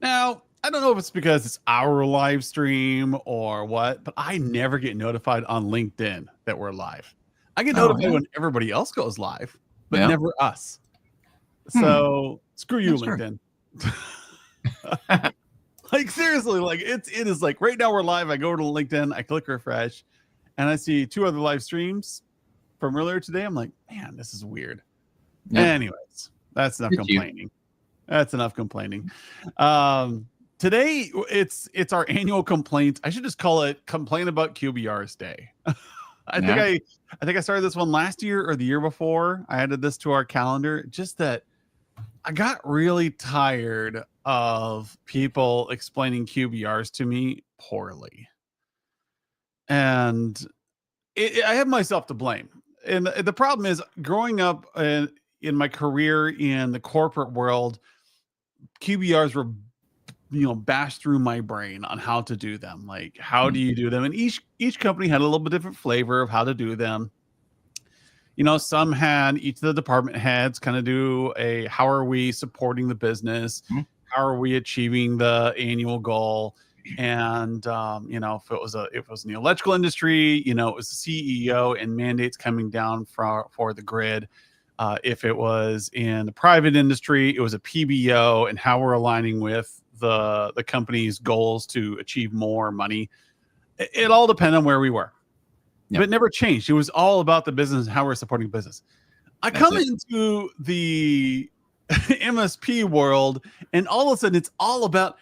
Now, I don't know if it's because it's our live stream or what, but I never get notified on LinkedIn that we're live. I get Oh, notified yeah. when everybody else goes live, but Yeah. never us. Hmm. So screw you, That's true. LinkedIn. Like seriously, like it is like right now we're live. I go to LinkedIn, I click refresh, and I see 2 other live streams from earlier today. I'm like, man, this is weird. Yeah. Anyways, that's enough It's you. complaining. That's enough complaining. Today it's our annual complaint. I should just call it Complain About QBRs Day. I think Yeah. I think I started this one last year or the year before. I added this to our calendar. Just that I got really tired of people explaining QBRs to me poorly. And I have myself to blame. And the problem is growing up in my career in the corporate world, QBRs were bashed through my brain on how to do them. Like, how do you do them? And each company had a little bit different flavor of how to do them. Some had each of the department heads kind of do a how are we supporting the business? Mhm. How are we achieving the annual goal? And if it was in the electrical industry, it was the CEO and mandates coming down for the grid. If it was in the private industry, it was a PBO and how we're aligning with the company's goals to achieve more money. It all depended on where we were. Yep. But it never changed. It was all about the business and how we're supporting business. I That's come it. into the MSP world, and all of a sudden, it's all about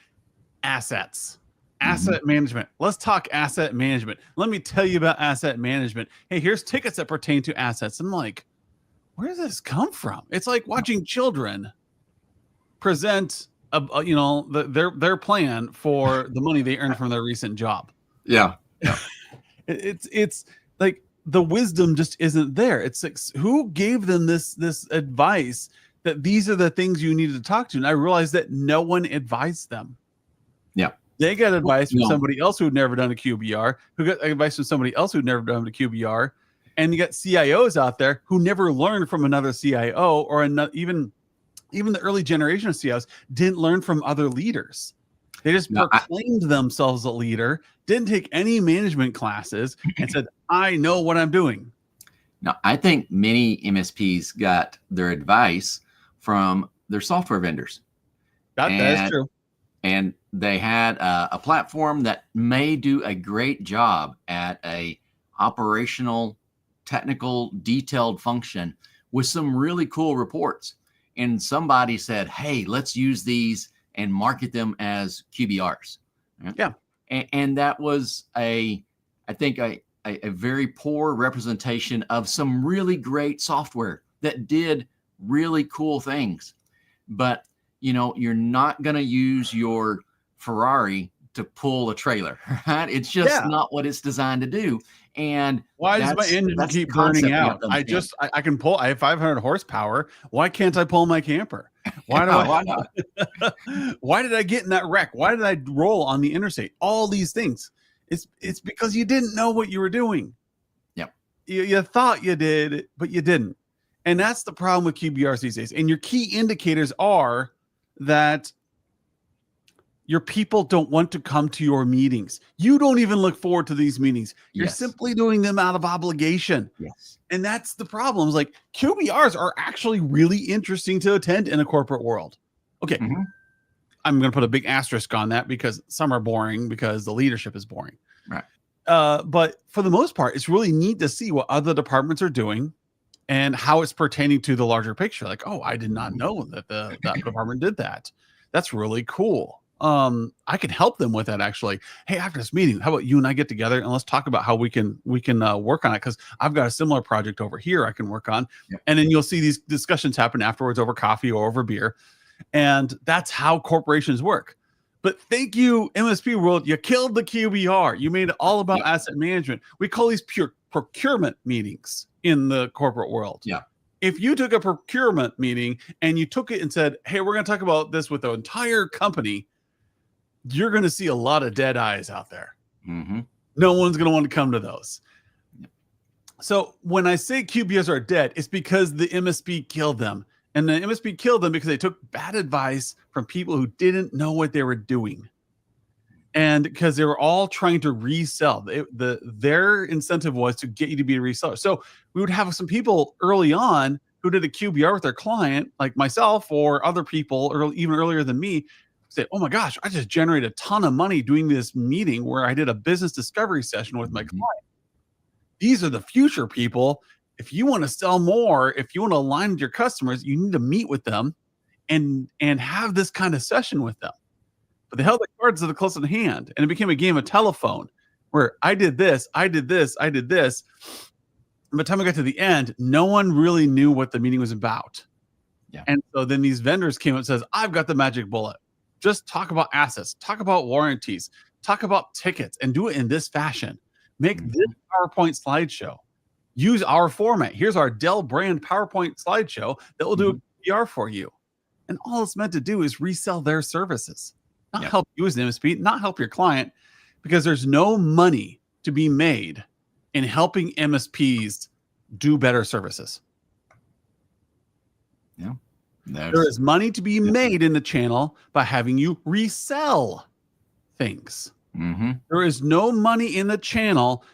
assets, asset management. Let's talk asset management. Let me tell you about asset management. Hey, here's tickets that pertain to assets. I'm like, where does this come from? It's like watching children present their plan for the money they earned from their recent job. Yeah. Yeah. It's like the wisdom just isn't there. It's like, who gave them this advice that these are the things you need to talk to? And I realized that no one advised them. Yeah. They got advice from No. somebody else who'd never done a QBR, who got advice from somebody else who'd never done a QBR. And you got CIOs out there who never learned from another CIO, or even the early generation of CIOs didn't learn from other leaders. They just proclaimed themselves a leader, didn't take any management classes, and said, I know what I'm doing. Now, I think many MSPs got their advice from their software vendors. That is true. And they had a platform that may do a great job at a operational, technical, detailed function with some really cool reports. And somebody said, hey, let's use these and market them as QBRs. Yeah. And that was I think a very poor representation of some really great software that did really cool things. But, you're not going to use your Ferrari to pull a trailer, right? It's just not what it's designed to do. And why does my engine keep burning out? I have 500 horsepower. Why can't I pull my camper? Why not? Why did I get in that wreck? Why did I roll on the interstate? All these things. It's because you didn't know what you were doing. Yep. You thought you did, but you didn't. And that's the problem with QBRs these days. And your key indicators are that your people don't want to come to your meetings. You don't even look forward to these meetings. You're simply doing them out of obligation. Yes. And that's the problem. It's like QBRs are actually really interesting to attend in a corporate world. Okay. Mm-hmm. I'm going to put a big asterisk on that because some are boring because the leadership is boring. Right. But for the most part, it's really neat to see what other departments are doing and how it's pertaining to the larger picture. Like, oh, I did not know that that department did that. That's really cool. I can help them with that actually. Hey, after this meeting, how about you and I get together and let's talk about how we can work on it? Because I've got a similar project over here I can work on. Yep. And then you'll see these discussions happen afterwards over coffee or over beer. And that's how corporations work. But thank you, MSP world. You killed the QBR. You made it all about asset management. We call these pure procurement meetings in the corporate world. Yeah. If you took a procurement meeting and you took it and said, hey, we're going to talk about this with the entire company, you're going to see a lot of dead eyes out there. Mm-hmm. No one's going to want to come to those. So when I say QBRs are dead, it's because the MSP killed them. And the MSP killed them because they took bad advice from people who didn't know what they were doing. And because they were all trying to resell, their incentive was to get you to be a reseller. So we would have some people early on who did a QBR with their client, like myself or other people, or even earlier than me, say, "Oh my gosh, I just generated a ton of money doing this meeting where I did a business discovery session with my client." These are the future people. If you want to sell more, if you want to align with your customers, you need to meet with them and have this kind of session with them. But they held the cards that are close in hand, and it became a game of telephone where I did this, I did this, I did this. And by the time I got to the end, no one really knew what the meeting was about. Yeah. And so then these vendors came up and says, "I've got the magic bullet. Just talk about assets, talk about warranties, talk about tickets, and do it in this fashion. Make this PowerPoint slideshow. Use our format. Here's our Dell brand PowerPoint slideshow that will do a PR for you." And all it's meant to do is resell their services, not help you as an MSP, not help your client, because there's no money to be made in helping MSPs do better services. Yeah. There is money to be made in the channel by having you resell things. There is no money in the channel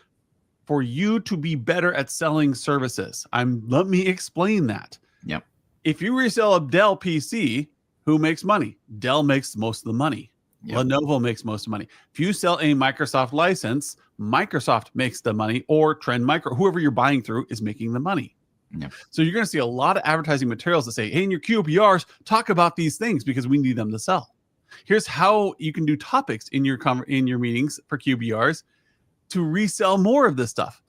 for you to be better at selling services. Let me explain that. Yep. If you resell a Dell PC, who makes money? Dell makes most of the money. Lenovo makes most of the money. If you sell a Microsoft license, Microsoft makes the money, or Trend Micro, whoever you're buying through is making the money. So you're going to see a lot of advertising materials that say, "Hey, in your QBRs, talk about these things because we need them to sell. Here's how you can do topics in your meetings for QBRs to resell more of this stuff."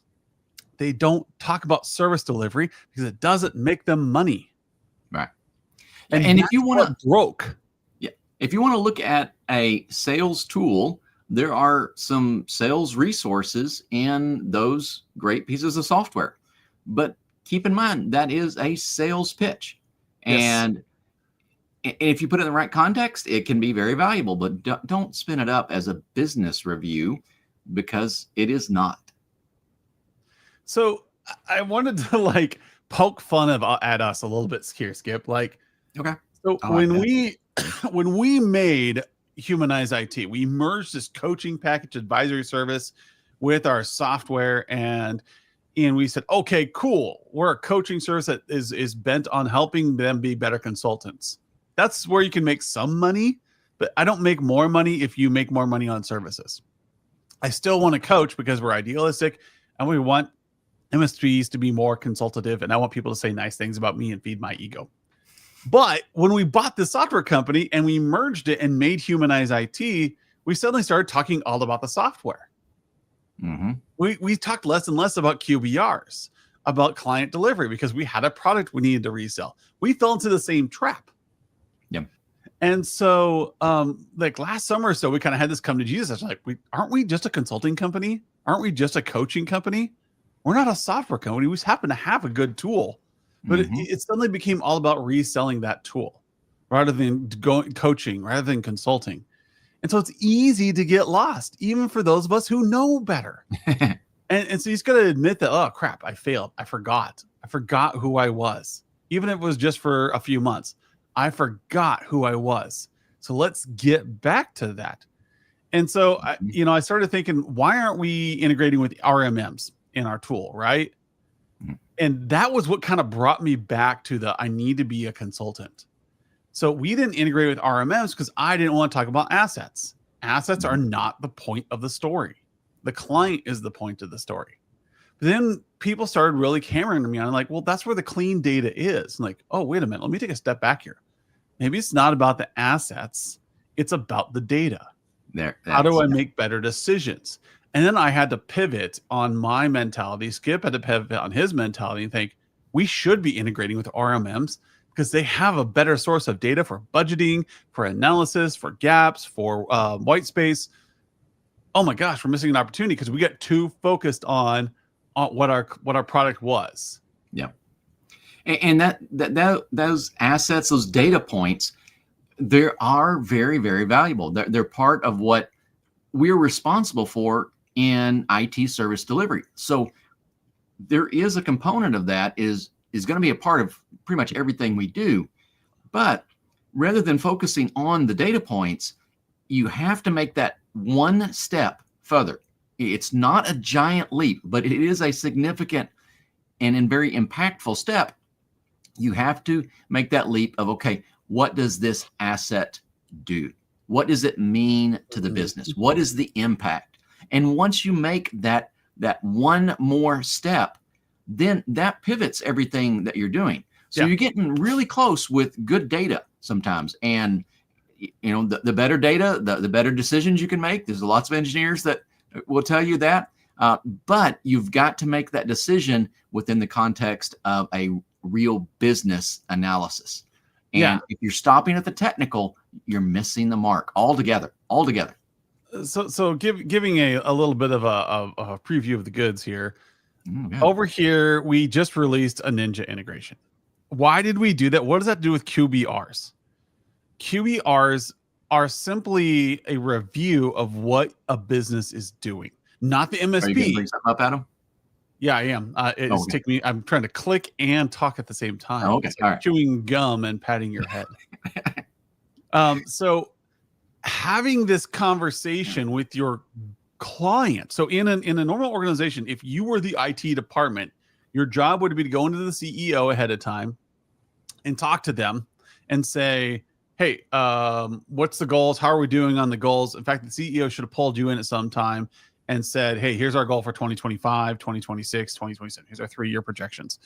They don't talk about service delivery because it doesn't make them money. Right. And if you want to broke. If you want to look at a sales tool, there are some sales resources in those great pieces of software. But keep in mind, that is a sales pitch. And if you put it in the right context, it can be very valuable. But don't spin it up as a business review, because it is not. So I wanted to poke fun at us a little bit here, Skip. So when we made Humanize IT, we merged this coaching package advisory service with our software, and we said, okay, cool. We're a coaching service that is bent on helping them be better consultants. That's where you can make some money, but I don't make more money if you make more money on services. I still want to coach because we're idealistic and we want MSPs to be more consultative, and I want people to say nice things about me and feed my ego. But when we bought this software company and we merged it and made Humanize IT, we suddenly started talking all about the software. We talked less and less about QBRs, about client delivery, because we had a product we needed to resell. We fell into the same trap. And so last summer or so, we kind of had this come to Jesus. Aren't we just a consulting company? Aren't we just a coaching company? We're not a software company. We just happen to have a good tool. But it suddenly became all about reselling that tool rather than coaching, rather than consulting. And so it's easy to get lost, even for those of us who know better. and so he's got to admit that, oh, crap, I failed. I forgot who I was. Even if it was just for a few months, I forgot who I was. So let's get back to that. And so, I started thinking, why aren't we integrating with RMMs in our tool, right? And that was what kind of brought me back to I need to be a consultant. So we didn't integrate with RMMs because I didn't want to talk about assets. Assets are not the point of the story. The client is the point of the story. But then people started really hammering me on well, that's where the clean data is. I'm oh, wait a minute. Let me take a step back here. Maybe it's not about the assets. It's about the data. How do I make better decisions? And then I had to pivot on my mentality. Skip had to pivot on his mentality and think we should be integrating with RMMs because they have a better source of data for budgeting, for analysis, for gaps, for white space. Oh my gosh, we're missing an opportunity because we get too focused on what our product was. Yeah, and those assets, those data points, they are very, very valuable. They're part of what we're responsible for in IT service delivery. So there is a component of that is going to be a part of pretty much everything we do. But rather than focusing on the data points, you have to make that one step further. It's not a giant leap, but it is a significant and very impactful step. You have to make that leap of, okay, what does this asset do? What does it mean to the business? What is the impact? And once you make that one more step, then that pivots everything that you're doing. So you're getting really close with good data sometimes. And the better data, the better decisions you can make. There's lots of engineers that will tell you that. But you've got to make that decision within the context of a real business analysis. And if you're stopping at the technical, you're missing the mark altogether. So giving a little bit of a preview of the goods here. Over here, we just released a Ninja integration. Why did we do that? What does that do with QBRs? QBRs are simply a review of what a business is doing, not the MSP. Are you going to bring something up, Adam? Yeah, I am. It's taking me. I'm trying to click and talk at the same time. Okay, it's like chewing gum and patting your head. So having this conversation with your client. So in a normal organization, if you were the IT department, your job would be to go into the CEO ahead of time and talk to them and say, hey, what's the goals? How are we doing on the goals? In fact, the CEO should have pulled you in at some time and said, hey, here's our goal for 2025, 2026, 2027. Here's our 3-year projections.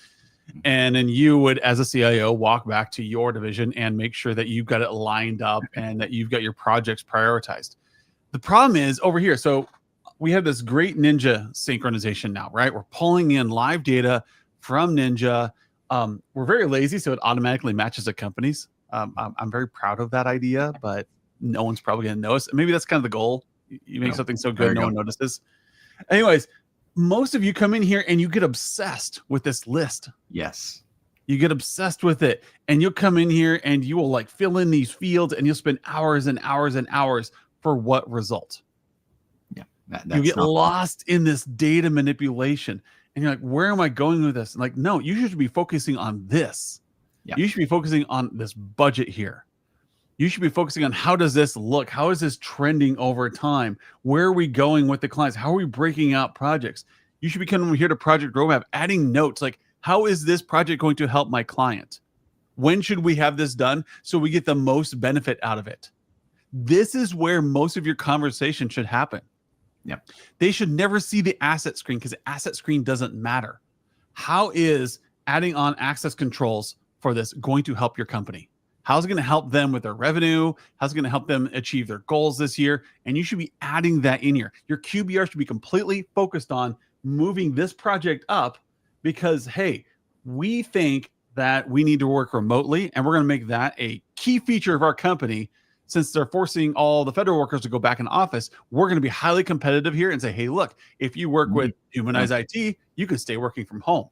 And then you would, as a CIO, walk back to your division and make sure that you've got it lined up and that you've got your projects prioritized. The problem is over here. So we have this great Ninja synchronization now, right? We're pulling in live data from Ninja. We're very lazy, so it automatically matches the companies. I'm very proud of that idea, but no one's probably going to notice. Maybe that's kind of the goal. You make something so good, no one notices. Anyways, most of you come in here and you get obsessed with this list. Yes. You get obsessed with it, and you'll come in here and you will like fill in these fields and you'll spend hours and hours and hours for what result? Yeah. You get lost in this data manipulation and you're like, where am I going with this? And like, no, you should be focusing on this. Yeah. You should be focusing on this budget here. You should be focusing on how does this look? How is this trending over time? Where are we going with the clients? How are we breaking out projects? You should be coming here to Project Roadmap, adding notes like, how is this project going to help my client? When should we have this done so we get the most benefit out of it? This is where most of your conversation should happen. Yeah. They should never see the asset screen because the asset screen doesn't matter. How is adding on access controls for this going to help your company? How's it going to help them with their revenue? How's it going to help them achieve their goals this year? And you should be adding that in here. Your QBR should be completely focused on moving this project up because, hey, we think that we need to work remotely and we're going to make that a key feature of our company. Since they're forcing all the federal workers to go back in office, we're going to be highly competitive here and say, hey, look, if you work with Humanize IT, you can stay working from home.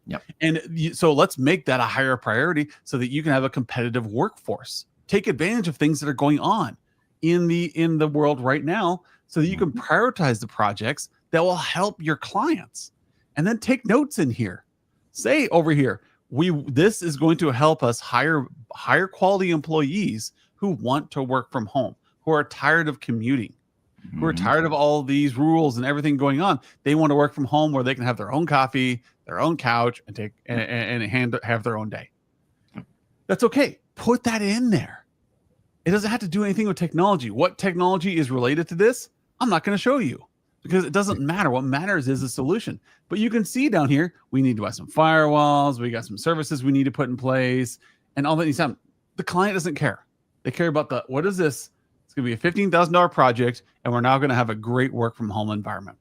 Yep. And so let's make that a higher priority so that you can have a competitive workforce. Take advantage of things that are going on in the world right now so that you can prioritize the projects that will help your clients. And then take notes in here. Say over here, this is going to help us hire quality employees who want to work from home, who are tired of commuting, who are tired of all these rules and everything going on. They want to work from home where they can have their own coffee, their own couch, and have their own day. That's okay. Put that in there. It doesn't have to do anything with technology. What technology is related to this, I'm not going to show you because it doesn't matter. What matters is the solution. But you can see down here, we need to buy some firewalls. We got some services we need to put in place and all that needs time. The client doesn't care. They care about what is this? It's going to be a $15,000 project, and we're now going to have a great work from home environment.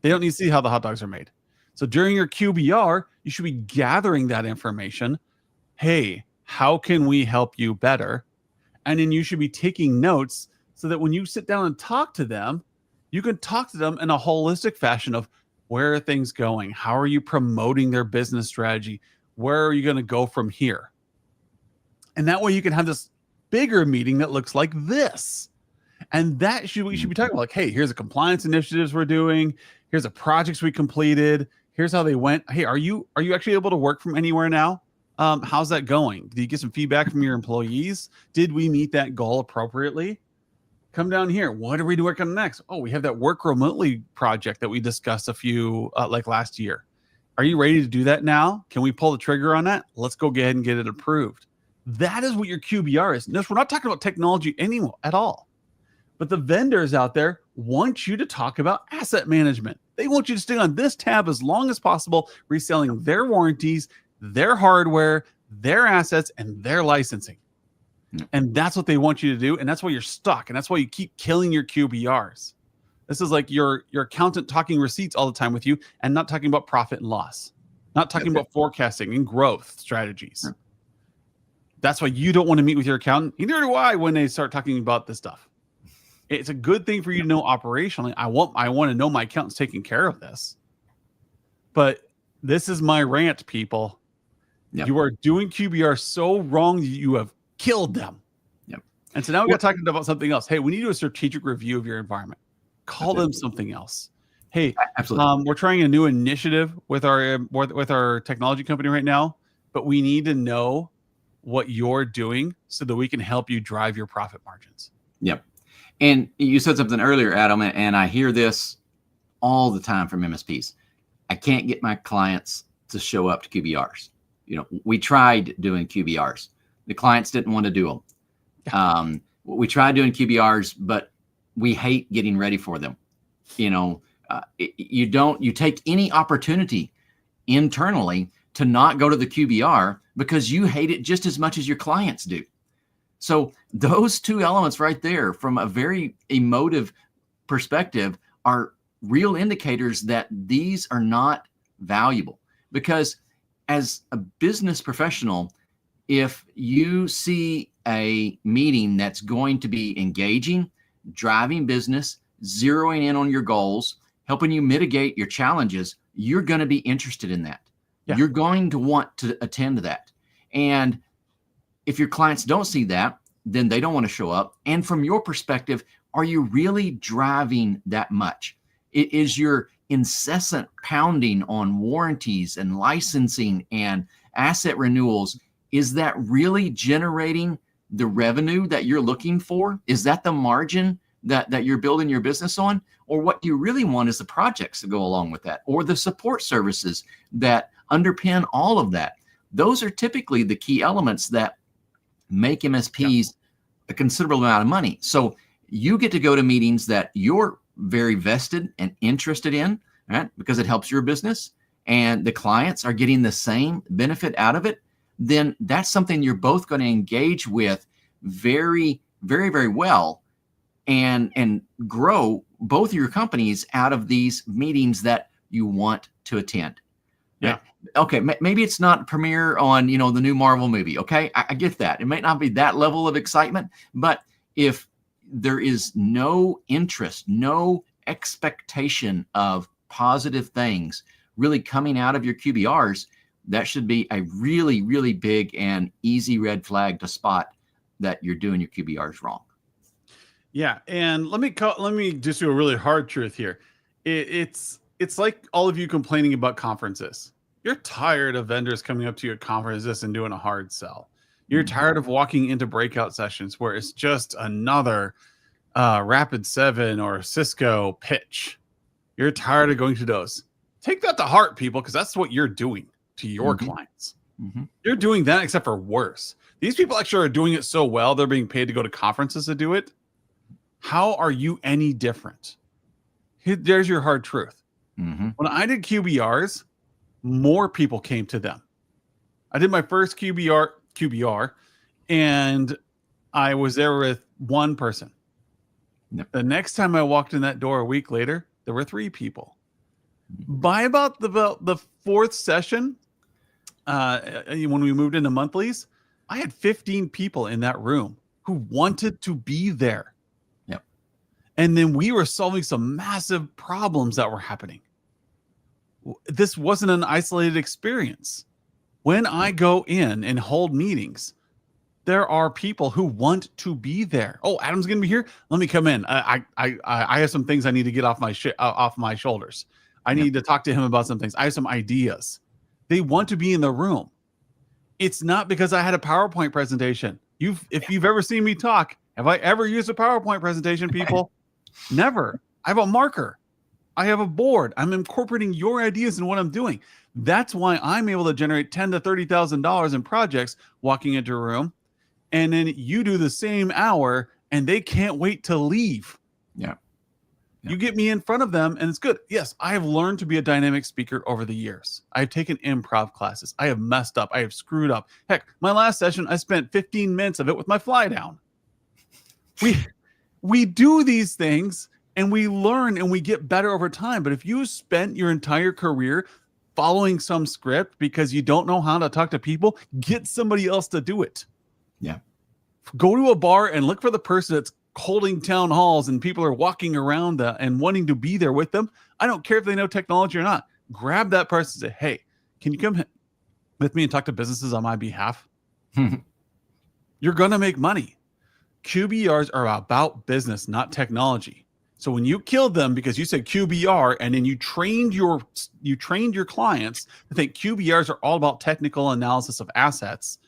They don't need to see how the hot dogs are made. So during your QBR, you should be gathering that information. Hey, how can we help you better? And then you should be taking notes so that when you sit down and talk to them, you can talk to them in a holistic fashion of where are things going? How are you promoting their business strategy? Where are you going to go from here? And that way you can have this bigger meeting that looks like this. And we should be talking about like, hey, here's the compliance initiatives we're doing. Here's the projects we completed. Here's how they went. Hey, are you actually able to work from anywhere now? How's that going? Did you get some feedback from your employees? Did we meet that goal appropriately? Come down here. What are we working on next? Oh, we have that work remotely project that we discussed a few like last year. Are you ready to do that now? Can we pull the trigger on that? Let's go ahead and get it approved. That is what your QBR is. Notice we're not talking about technology anymore at all. But the vendors out there want you to talk about asset management. They want you to stay on this tab as long as possible, reselling their warranties, their hardware, their assets, and their licensing. And that's what they want you to do. And that's why you're stuck. And that's why you keep killing your QBRs. This is like your accountant talking receipts all the time with you and not talking about profit and loss, not talking about forecasting and growth strategies. That's why you don't want to meet with your accountant. Neither do I when they start talking about this stuff. It's a good thing for you to know operationally. I want to know my accountant's taking care of this. But this is my rant, people. Yep. You are doing QBR so wrong that you have killed them. Yep. And so now we're talking about something else. Hey, we need to do a strategic review of your environment. Call them something else. Hey, absolutely. We're trying a new initiative with our technology company right now, but we need to know what you're doing so that we can help you drive your profit margins. Yep. And you said something earlier, Adam, and I hear this all the time from MSPs. I can't get my clients to show up to QBRs. We tried doing QBRs. The clients didn't want to do them. We tried doing QBRs, but we hate getting ready for them. You take any opportunity internally to not go to the QBR because you hate it just as much as your clients do. So those two elements right there, from a very emotive perspective, are real indicators that these are not valuable. Because as a business professional, if you see a meeting that's going to be engaging, driving business, zeroing in on your goals, helping you mitigate your challenges, you're going to be interested in that. Yeah. You're going to want to attend to that. And if your clients don't see that, then they don't want to show up. And from your perspective, are you really driving that much? Is your incessant pounding on warranties and licensing and asset renewals, is that really generating the revenue that you're looking for? Is that the margin that you're building your business on? Or what you really want is the projects that go along with that, or the support services that underpin all of that. Those are typically the key elements that make MSPs a considerable amount of money. So you get to go to meetings that you're very vested and interested in, right? Because it helps your business, and the clients are getting the same benefit out of it. Then that's something you're both going to engage with very, very, very well, and grow both of your companies out of these meetings that you want to attend. Yeah. Right? Okay. Maybe it's not premiere on, the new Marvel movie. Okay. I get that. It might not be that level of excitement, but if there is no interest, no expectation of positive things really coming out of your QBRs, that should be a really, really big and easy red flag to spot that you're doing your QBRs wrong. Yeah. And let me just do a really hard truth here. It's like all of you complaining about conferences. You're tired of vendors coming up to you at conferences and doing a hard sell. You're tired of walking into breakout sessions where it's just another Rapid7 or Cisco pitch. You're tired of going to those. Take that to heart, people, because that's what you're doing to your clients. You're doing that, except for worse. These people actually are doing it so well, they're being paid to go to conferences to do it. How are you any different? There's your hard truth. When I did QBRs, more people came to them. I did my first QBR, and I was there with one person. Yep. The next time I walked in that door a week later, there were 3 people. By about the 4th session, when we moved into monthlies, I had 15 people in that room who wanted to be there. Yep. And then we were solving some massive problems that were happening. This wasn't an isolated experience. When I go in and hold meetings, there are people who want to be there. Oh, Adam's going to be here. Let me come in. I have some things I need to get off my shoulders. I need to talk to him about some things. I have some ideas. They want to be in the room. It's not because I had a PowerPoint presentation. If you've ever seen me talk, have I ever used a PowerPoint presentation, people? Never. I have a marker. I have a board. I'm incorporating your ideas in what I'm doing. That's why I'm able to generate $10,000 to $30,000 in projects walking into a room, and then you do the same hour, and they can't wait to leave. Yeah. You get me in front of them, and it's good. Yes, I have learned to be a dynamic speaker over the years. I've taken improv classes. I have messed up. I have screwed up. Heck, my last session, I spent 15 minutes of it with my fly down. We do these things, and we learn, and we get better over time. But if you spent your entire career following some script because you don't know how to talk to people, get somebody else to do it. Yeah. Go to a bar and look for the person that's holding town halls and people are walking around and wanting to be there with them. I don't care if they know technology or not. Grab that person and say, hey, can you come with me and talk to businesses on my behalf? You're going to make money. QBRs are about business, not technology. So when you killed them because you said QBR and then you trained your clients to think QBRs are all about technical analysis of assets,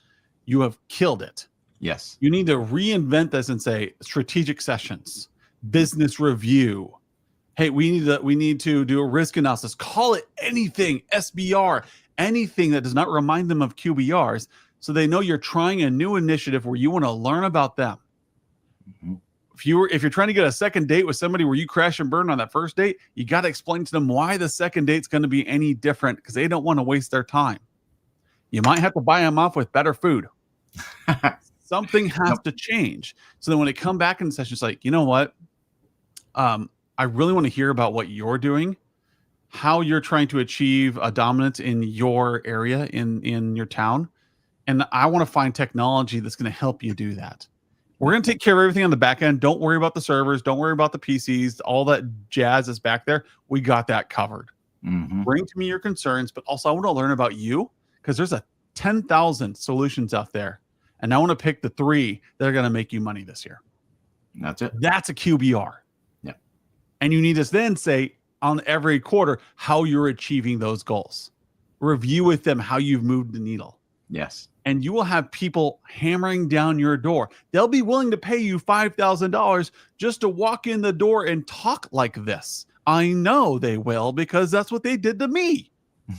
you have killed it. Yes. You need to reinvent this and say strategic sessions, business review. Hey, we need to do a risk analysis. Call it anything, SBR, anything that does not remind them of QBRs, so they know you're trying a new initiative where you want to learn about them. Mm-hmm. If you're trying to get a second date with somebody where you crash and burn on that first date, you got to explain to them why the second date's going to be any different, because they don't want to waste their time. You might have to buy them off with better food. Something has to change. So then when they come back in the session, it's like, you know what? I really want to hear about what you're doing, how you're trying to achieve a dominance in your area, in your town. And I want to find technology that's going to help you do that. We're going to take care of everything on the back end. Don't worry about the servers. Don't worry about the PCs. All that jazz is back there. We got that covered. Mm-hmm. Bring to me your concerns, but also I want to learn about you, because there's 10,000 solutions out there. And I want to pick the 3 that are going to make you money this year. That's it. That's a QBR. Yeah. And you need to then say on every quarter how you're achieving those goals. Review with them how you've moved the needle. Yes. And you will have people hammering down your door. They'll be willing to pay you $5,000 just to walk in the door and talk like this. I know they will, because that's what they did to me.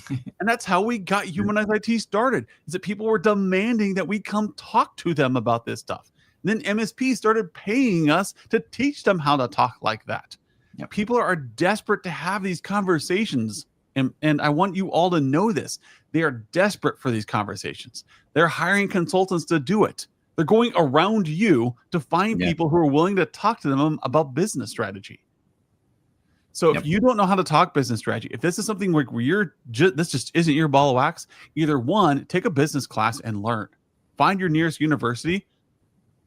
And that's how we got Humanized IT started, is that people were demanding that we come talk to them about this stuff. And then MSP started paying us to teach them how to talk like that. Yep. People are desperate to have these conversations. And I want you all to know this. They are desperate for these conversations. They're hiring consultants to do it. They're going around you to find people who are willing to talk to them about business strategy. So if you don't know how to talk business strategy, if this is something where this just isn't your ball of wax, either one, take a business class and learn. Find your nearest university,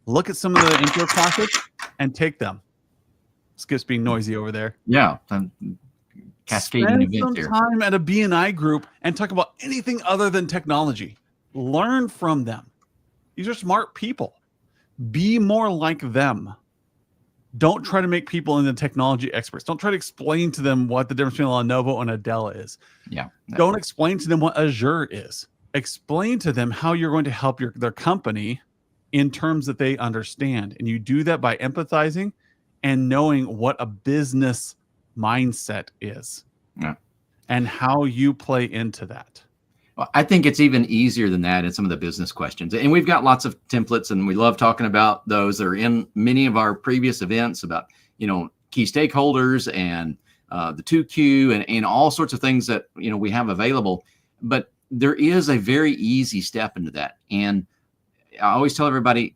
look at some of the intro classes, and take them. Skip's being noisy over there. Yeah. Cascading Spend event some there. time at a BNI group and talk about anything other than technology. Learn from them. These are smart people. Be more like them. Don't try to make people into technology experts. Don't try to explain to them what the difference between a Lenovo and a Dell is. Yeah. Don't explain to them what Azure is. Explain to them how you're going to help their company in terms that they understand. And you do that by empathizing and knowing what a business mindset is and how you play into that. Well, I think it's even easier than that in some of the business questions. And we've got lots of templates, and we love talking about those. They're in many of our previous events about, key stakeholders and the 2Q and all sorts of things that, we have available. But there is a very easy step into that. And I always tell everybody,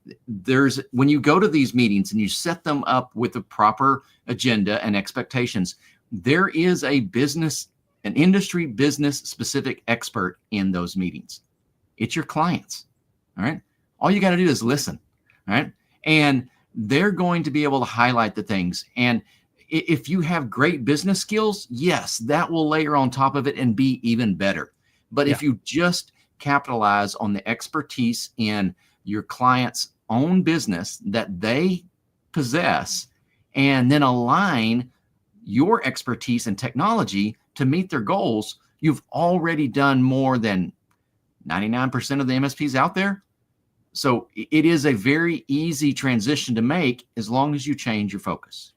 when you go to these meetings and you set them up with the proper agenda and expectations, there is an industry business specific expert in those meetings. It's your clients. All right. All you got to do is listen. All right. And they're going to be able to highlight the things. And if you have great business skills, yes, that will layer on top of it and be even better. But if you just capitalize on the expertise in your client's own business that they possess, and then align your expertise in technology to meet their goals, you've already done more than 99% of the MSPs out there. So it is a very easy transition to make as long as you change your focus.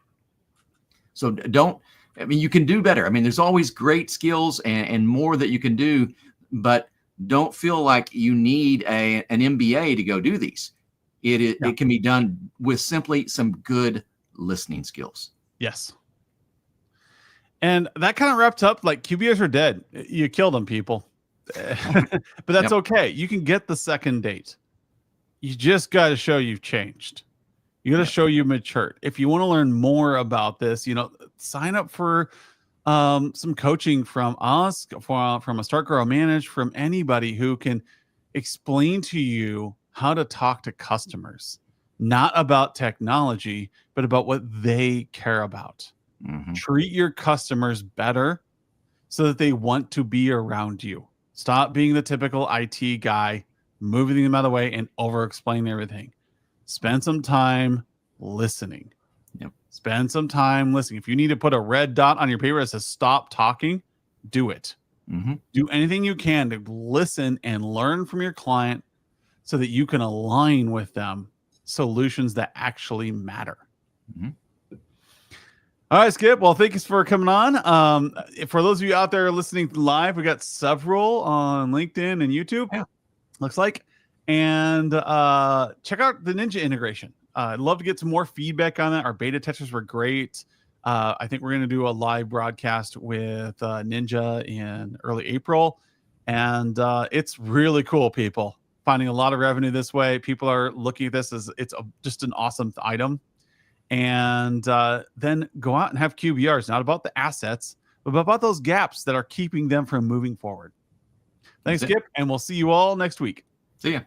So you can do better. I mean, there's always great skills and more that you can do, but don't feel like you need an MBA to go do these. It can be done with simply some good listening skills. Yes. And that kind of wrapped up, like, QBRs are dead. You killed them, people. But that's okay. You can get the second date. You just got to show you've changed. You got to show you matured. If you want to learn more about this, sign up for some coaching from us, from a Start, Grow, Manage, from anybody who can explain to you how to talk to customers, not about technology, but about what they care about. Mm-hmm. Treat your customers better so that they want to be around you. Stop being the typical IT guy, moving them out of the way and over-explain everything. Spend some time listening. Yep. Spend some time listening. If you need to put a red dot on your paper that says stop talking, do it. Mm-hmm. Do anything you can to listen and learn from your client so that you can align with them solutions that actually matter. Mm-hmm. All right, Skip. Well, thank you for coming on. For those of you out there listening live, we got several on LinkedIn and YouTube. Yeah. Looks like. And check out the Ninja integration. I'd love to get some more feedback on that. Our beta testers were great. I think we're going to do a live broadcast with Ninja in early April. And it's really cool, people. Finding a lot of revenue this way. People are looking at this as just an awesome item. And then go out and have QBRs, not about the assets, but about those gaps that are keeping them from moving forward. Thanks, Skip, and we'll see you all next week. See ya.